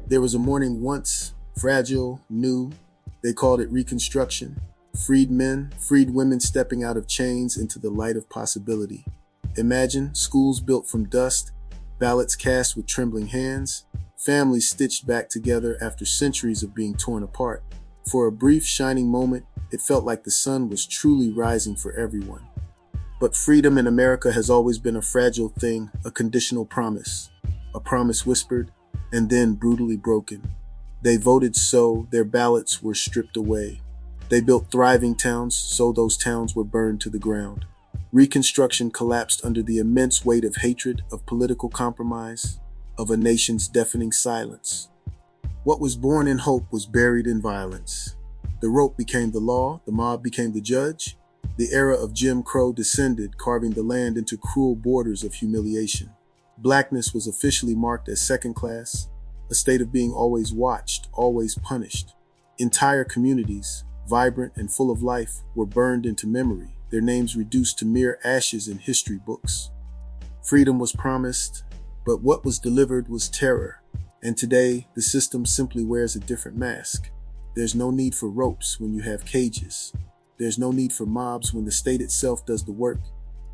There was a morning once, fragile, new. They called it Reconstruction. Freed men, freed women stepping out of chains into the light of possibility. Imagine schools built from dust, ballots cast with trembling hands, families stitched back together after centuries of being torn apart. For a brief, shining moment, it felt like the sun was truly rising for everyone. But freedom in America has always been a fragile thing, a conditional promise. A promise whispered, and then brutally broken. They voted so their ballots were stripped away. They built thriving towns, so those towns were burned to the ground. Reconstruction collapsed under the immense weight of hatred, of political compromise, of a nation's deafening silence. What was born in hope was buried in violence. The rope became the law, the mob became the judge. The era of Jim Crow descended, carving the land into cruel borders of humiliation. Blackness was officially marked as second class, a state of being always watched, always punished. Entire communities, vibrant and full of life, were burned into memory, their names reduced to mere ashes in history books. Freedom was promised, but what was delivered was terror. And today, the system simply wears a different mask. There's no need for ropes when you have cages. There's no need for mobs when the state itself does the work.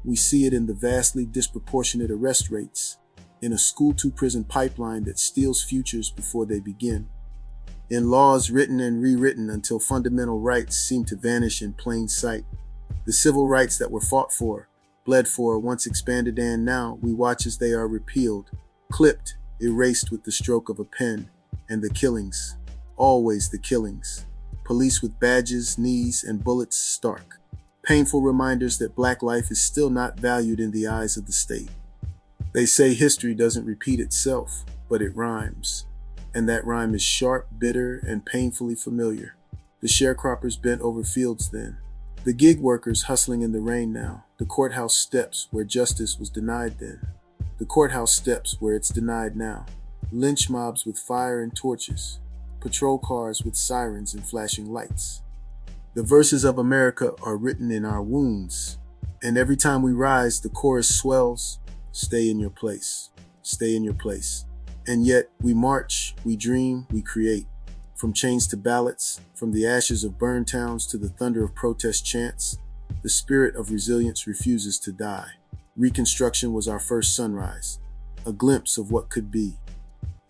We see it in the vastly disproportionate arrest rates, in a school-to-prison pipeline that steals futures before they begin, in laws written and rewritten until fundamental rights seem to vanish in plain sight. The civil rights that were fought for, bled for, once expanded, and now we watch as they are repealed, clipped, erased with the stroke of a pen. And the killings, always the killings. Police with badges, knees, and bullets stark. Painful reminders that black life is still not valued in the eyes of the state. They say history doesn't repeat itself, but it rhymes. And that rhyme is sharp, bitter, and painfully familiar. The sharecroppers bent over fields then. The gig workers hustling in the rain now. The courthouse steps where justice was denied then. The courthouse steps where it's denied now. Lynch mobs with fire and torches. Patrol cars with sirens and flashing lights. The verses of America are written in our wounds. And every time we rise, the chorus swells. Stay in your place. Stay in your place. And yet, we march, we dream, we create. From chains to ballots, from the ashes of burned towns to the thunder of protest chants, the spirit of resilience refuses to die. Reconstruction was our first sunrise, a glimpse of what could be.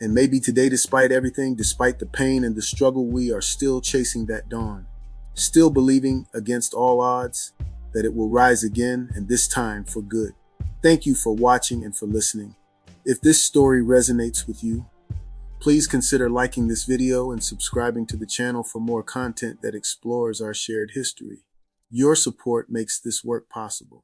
And maybe today, despite everything, despite the pain and the struggle, we are still chasing that dawn. Still believing, against all odds, that it will rise again, and this time for good. Thank you for watching and for listening. If this story resonates with you, please consider liking this video and subscribing to the channel for more content that explores our shared history. Your support makes this work possible.